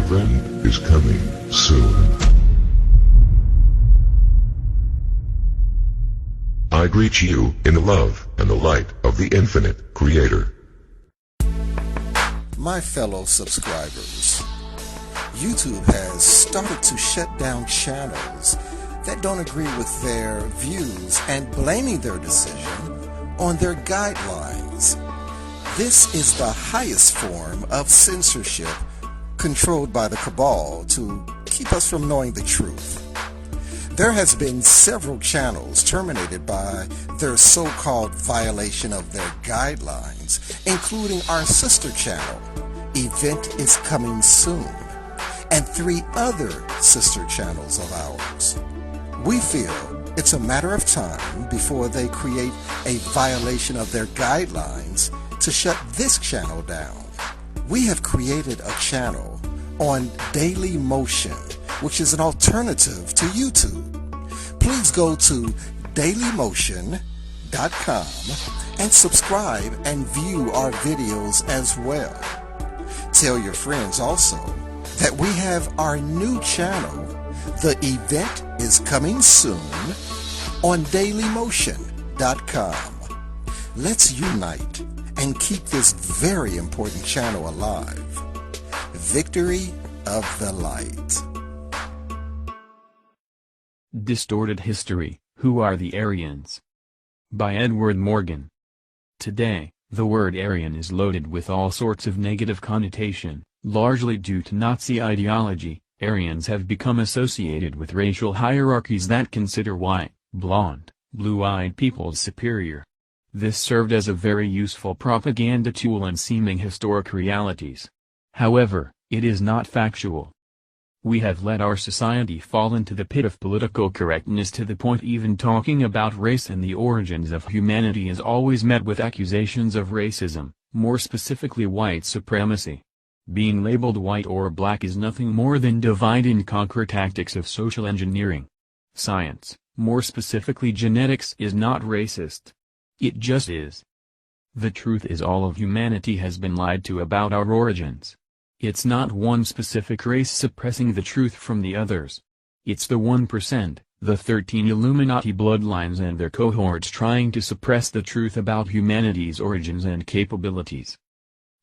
friend is coming soon. I greet you in the love and the light of the infinite Creator. My fellow subscribers, YouTube has started to shut down channels that don't agree with their views and blaming their decision on their guidelines. This is the highest form of censorship controlled by the cabal to keep us from knowing the truth. There has been several channels terminated by their so-called violation of their guidelines, including our sister channel, Event is Coming Soon, and 3 other sister channels of ours. We feel it's a matter of time before they create a violation of their guidelines to shut this channel down. We have created a channel on Daily Motion, which is an alternative to YouTube. Please go to dailymotion.com and subscribe and view our videos as well. Tell your friends also that we have our new channel, The Event is Coming Soon, on dailymotion.com. Let's unite and keep this very important channel alive. Victory of the Light. Distorted History, Who Are the Aryans? By Edward Morgan. Today, the word Aryan is loaded with all sorts of negative connotation, largely due to Nazi ideology. Aryans have become associated with racial hierarchies that consider white, blonde, blue-eyed peoples superior. This served as a very useful propaganda tool in seeming historic realities. However, it is not factual. We have let our society fall into the pit of political correctness to the point even talking about race and the origins of humanity is always met with accusations of racism, more specifically white supremacy. Being labeled white or black is nothing more than divide-and-conquer tactics of social engineering. Science, more specifically genetics, is not racist. It just is. The truth is all of humanity has been lied to about our origins. It's not one specific race suppressing the truth from the others. It's the 1%, the 13 Illuminati bloodlines and their cohorts trying to suppress the truth about humanity's origins and capabilities.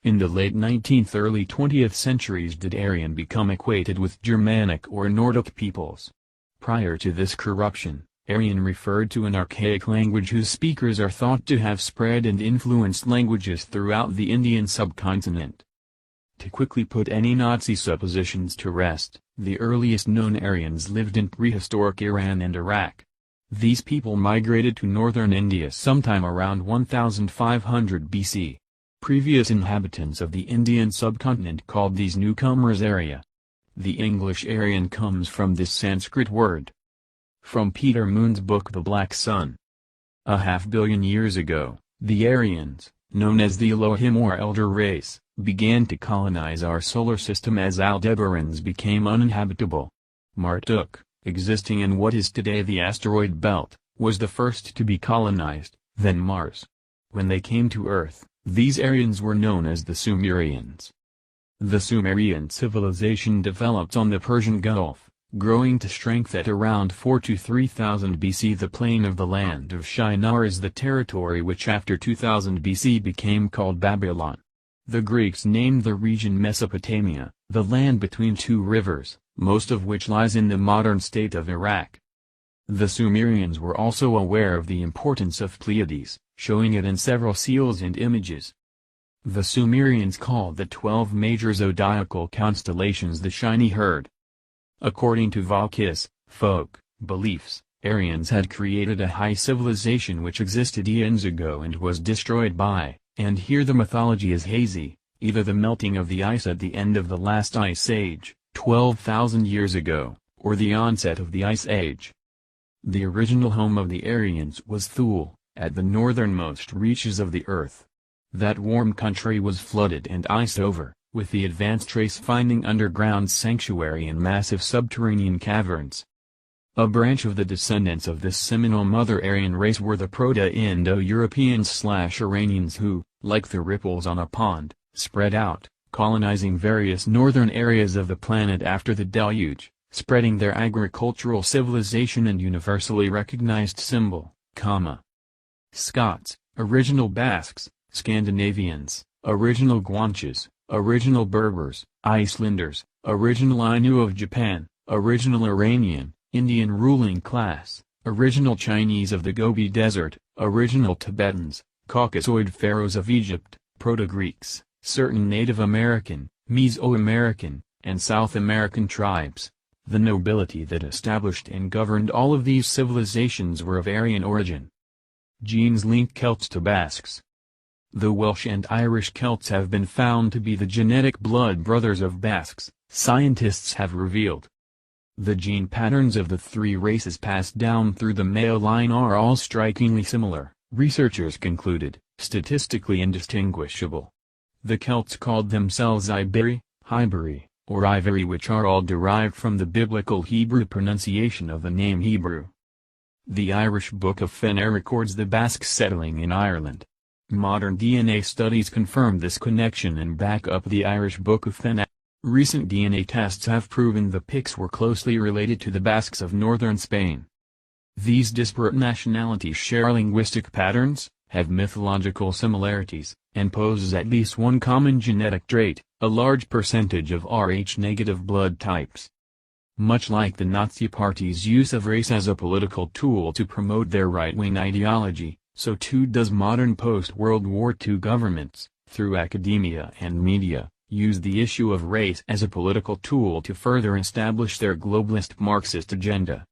In the late 19th early 20th centuries did Aryan become equated with Germanic or Nordic peoples. Prior to this corruption, Aryan referred to an archaic language whose speakers are thought to have spread and influenced languages throughout the Indian subcontinent. To quickly put any Nazi suppositions to rest, the earliest known Aryans lived in prehistoric Iran and Iraq. These people migrated to northern India sometime around 1500 BC. Previous inhabitants of the Indian subcontinent called these newcomers Arya. The English Aryan comes from this Sanskrit word. From Peter Moon's book The Black Sun. A half-billion years ago, the Aryans, known as the Elohim or Elder Race, began to colonize our solar system as Aldebarans became uninhabitable. Marduk, existing in what is today the asteroid belt, was the first to be colonized, then Mars. When they came to Earth, these Aryans were known as the Sumerians. The Sumerian civilization developed on the Persian Gulf, growing to strength at around 4 to 3000 BC. The plain of the land of Shinar is the territory which after 2000 BC became called Babylon. The Greeks named the region Mesopotamia, the land between 2 rivers, most of which lies in the modern state of Iraq. The Sumerians were also aware of the importance of Pleiades, showing it in several seals and images. The Sumerians called the 12 major zodiacal constellations the Shiny Herd. According to Valkis, folk beliefs, Aryans had created a high civilization which existed eons ago and was destroyed by, and here the mythology is hazy, either the melting of the ice at the end of the last ice age, 12,000 years ago, or the onset of the Ice Age. The original home of the Aryans was Thule, at the northernmost reaches of the earth. That warm country was flooded and iced over, with the advanced race finding underground sanctuary in massive subterranean caverns. A branch of the descendants of this seminal Mother Aryan race were the Proto-Indo-Europeans/Iranians who, like the ripples on a pond, spread out, colonizing various northern areas of the planet after the deluge, spreading their agricultural civilization and universally recognized symbol, Scots, original Basques, Scandinavians, original Guanches, original Berbers, Icelanders, original Ainu of Japan, original Iranian, Indian ruling class, original Chinese of the Gobi Desert, original Tibetans, Caucasoid pharaohs of Egypt, Proto-Greeks, certain Native American, Mesoamerican, and South American tribes. The nobility that established and governed all of these civilizations were of Aryan origin. Genes link Celts to Basques. The Welsh and Irish Celts have been found to be the genetic blood brothers of Basques, scientists have revealed. The gene patterns of the three races passed down through the male line are all strikingly similar, researchers concluded, statistically indistinguishable. The Celts called themselves Iberi, Hyberi, or Ivory, which are all derived from the biblical Hebrew pronunciation of the name Hebrew. The Irish Book of Fenner records the Basques settling in Ireland. Modern DNA studies confirm this connection and back up the Irish Book of Fenner. Recent DNA tests have proven the Picts were closely related to the Basques of northern Spain. These disparate nationalities share linguistic patterns, have mythological similarities, and pose at least one common genetic trait, a large percentage of Rh-negative blood types. Much like the Nazi Party's use of race as a political tool to promote their right-wing ideology, so too does modern post-World War II governments, through academia and media, use the issue of race as a political tool to further establish their globalist Marxist agenda.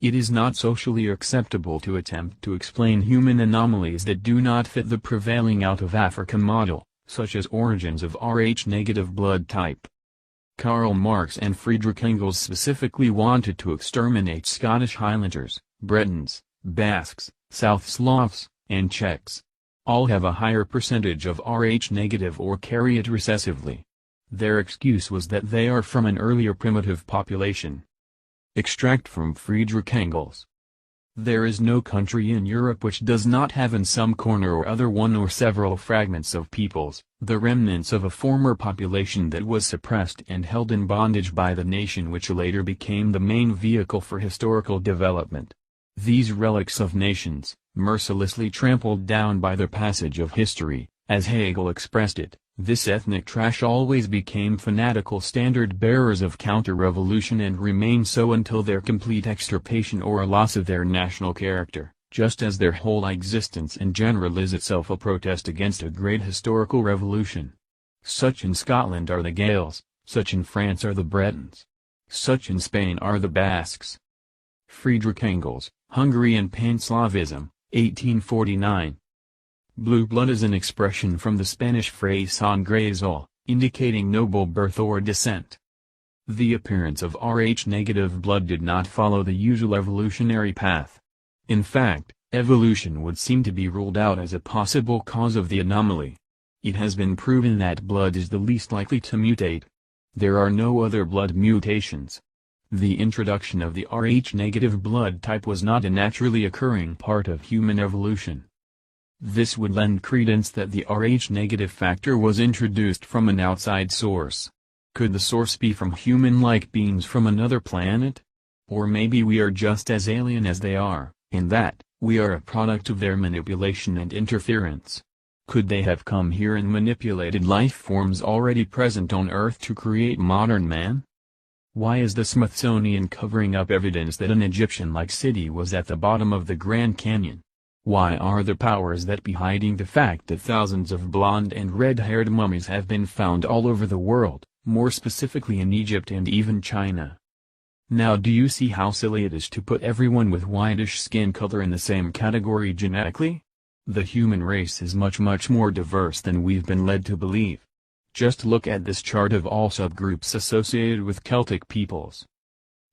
It is not socially acceptable to attempt to explain human anomalies that do not fit the prevailing out-of-Africa model, such as origins of Rh-negative blood type. Karl Marx and Friedrich Engels specifically wanted to exterminate Scottish Highlanders, Bretons, Basques, South Slavs, and Czechs. All have a higher percentage of Rh-negative or carry it recessively. Their excuse was that they are from an earlier primitive population. Extract from Friedrich Engels. There is no country in Europe which does not have in some corner or other one or several fragments of peoples, the remnants of a former population that was suppressed and held in bondage by the nation which later became the main vehicle for historical development. These relics of nations, mercilessly trampled down by the passage of history, as Hegel expressed it, this ethnic trash always became fanatical standard-bearers of counter-revolution and remain so until their complete extirpation or a loss of their national character, just as their whole existence in general is itself a protest against a great historical revolution. Such in Scotland are the Gaels, such in France are the Bretons. Such in Spain are the Basques. Friedrich Engels, Hungary and Pan-Slavism, 1849. Blue blood is an expression from the Spanish phrase sangre azul, indicating noble birth or descent. The appearance of Rh-negative blood did not follow the usual evolutionary path. In fact, evolution would seem to be ruled out as a possible cause of the anomaly. It has been proven that blood is the least likely to mutate. There are no other blood mutations. The introduction of the Rh-negative blood type was not a naturally occurring part of human evolution. This would lend credence that the Rh-negative factor was introduced from an outside source. Could the source be from human-like beings from another planet? Or maybe we are just as alien as they are, in that, we are a product of their manipulation and interference. Could they have come here and manipulated life forms already present on Earth to create modern man? Why is the Smithsonian covering up evidence that an Egyptian-like city was at the bottom of the Grand Canyon? Why are the powers that be hiding the fact that thousands of blonde and red-haired mummies have been found all over the world, more specifically in Egypt and even China? Now do you see how silly it is to put everyone with whitish skin color in the same category genetically? The human race is much more diverse than we've been led to believe. Just look at this chart of all subgroups associated with Celtic peoples.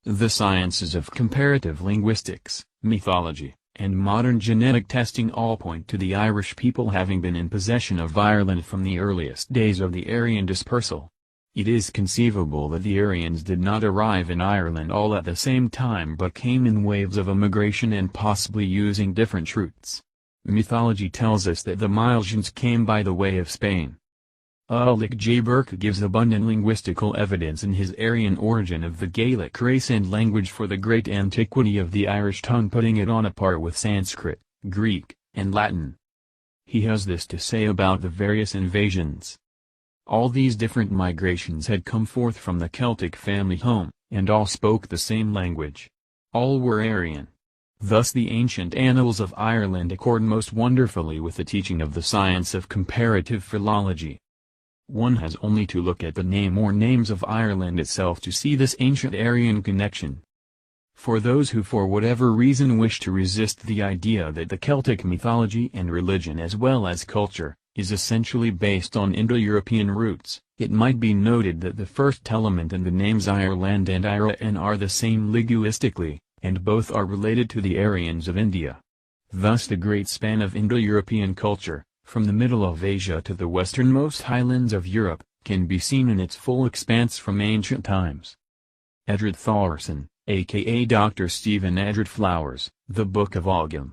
The sciences of comparative linguistics, mythology, and modern genetic testing all point to the Irish people having been in possession of Ireland from the earliest days of the Aryan dispersal. It is conceivable that the Aryans did not arrive in Ireland all at the same time but came in waves of immigration and possibly using different routes. Mythology tells us that the Milesians came by the way of Spain. Ulrich J. Burke gives abundant linguistical evidence in his Aryan origin of the Gaelic race and language for the great antiquity of the Irish tongue, putting it on a par with Sanskrit, Greek, and Latin. He has this to say about the various invasions. All these different migrations had come forth from the Celtic family home, and all spoke the same language. All were Aryan. Thus the ancient annals of Ireland accord most wonderfully with the teaching of the science of comparative philology. One has only to look at the name or names of Ireland itself to see this ancient Aryan connection. For those who for whatever reason wish to resist the idea that the Celtic mythology and religion as well as culture, is essentially based on Indo-European roots, it might be noted that the first element in the names Ireland and Iran are the same linguistically, and both are related to the Aryans of India. Thus the great span of Indo-European culture, from the middle of Asia to the westernmost highlands of Europe, can be seen in its full expanse from ancient times. Edred Thorson, aka Dr. Stephen Edred Flowers, The Book of Ogham.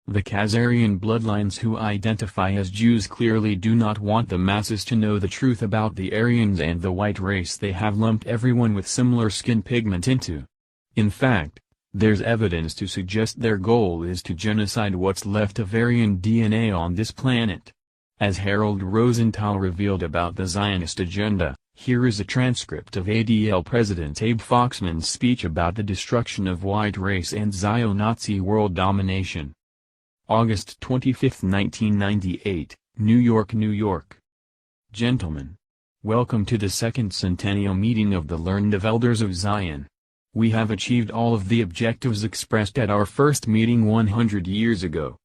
The Khazarian bloodlines who identify as Jews clearly do not want the masses to know the truth about the Aryans and the white race they have lumped everyone with similar skin pigment into. In fact, there's evidence to suggest their goal is to genocide what's left of Aryan DNA on this planet. As Harold Rosenthal revealed about the Zionist agenda, here is a transcript of ADL President Abe Foxman's speech about the destruction of white race and Zio-Nazi world domination. August 25, 1998, New York, New York. Gentlemen, welcome to the second centennial meeting of the Learned of Elders of Zion. We have achieved all of the objectives expressed at our first meeting 100 years ago.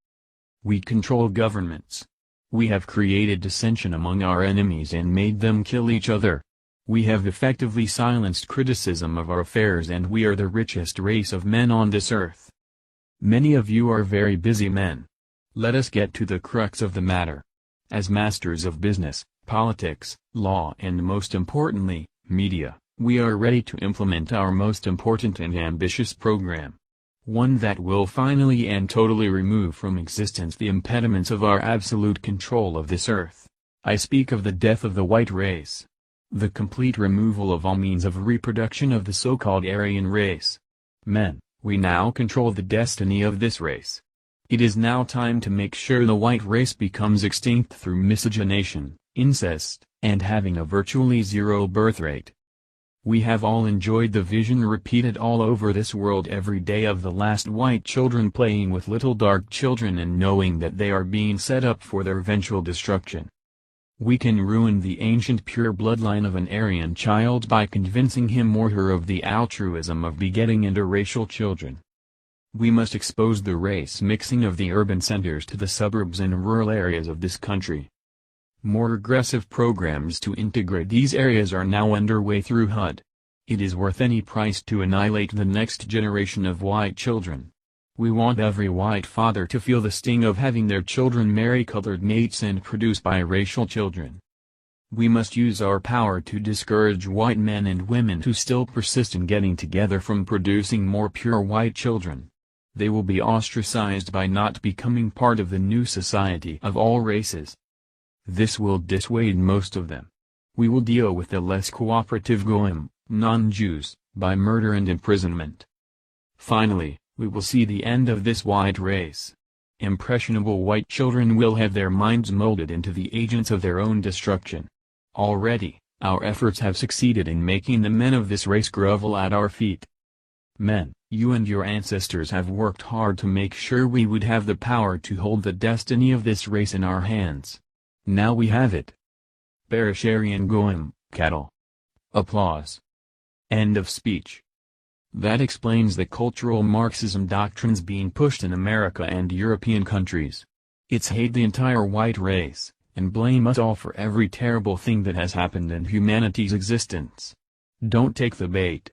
We control governments. We have created dissension among our enemies and made them kill each other. We have effectively silenced criticism of our affairs, and we are the richest race of men on this earth. Many of you are very busy men. Let us get to the crux of the matter. As masters of business, politics, law, and most importantly, media, we are ready to implement our most important and ambitious program. One that will finally and totally remove from existence the impediments of our absolute control of this earth. I speak of the death of the white race. The complete removal of all means of reproduction of the so-called Aryan race. Men, we now control the destiny of this race. It is now time to make sure the white race becomes extinct through miscegenation, incest, and having a virtually zero birth rate. We have all enjoyed the vision repeated all over this world every day of the last white children playing with little dark children and knowing that they are being set up for their eventual destruction. We can ruin the ancient pure bloodline of an Aryan child by convincing him or her of the altruism of begetting interracial children. We must expose the race mixing of the urban centers to the suburbs and rural areas of this country. More aggressive programs to integrate these areas are now underway through HUD. It is worth any price to annihilate the next generation of white children. We want every white father to feel the sting of having their children marry colored mates and produce biracial children. We must use our power to discourage white men and women who still persist in getting together from producing more pure white children. They will be ostracized by not becoming part of the new society of all races. This will dissuade most of them. We will deal with the less cooperative Goyim, non-Jews, by murder and imprisonment. Finally, we will see the end of this white race. Impressionable white children will have their minds molded into the agents of their own destruction. Already, our efforts have succeeded in making the men of this race grovel at our feet. Men, you and your ancestors have worked hard to make sure we would have the power to hold the destiny of this race in our hands. Now we have it. Perish Aryan Goyim, cattle. Applause. End of speech. That explains the cultural Marxism doctrines being pushed in America and European countries. It's hate the entire white race, and blame us all for every terrible thing that has happened in humanity's existence. Don't take the bait.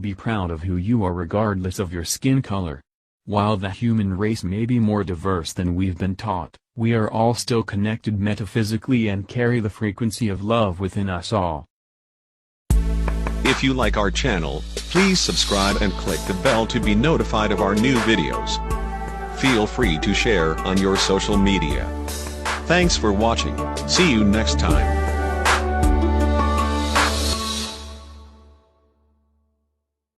Be proud of who you are regardless of your skin color. While the human race may be more diverse than we've been taught, we are all still connected metaphysically and carry the frequency of love within us all. If you like our channel, please subscribe and click the bell to be notified of our new videos. Feel free to share on your social media. Thanks for watching. See you next time.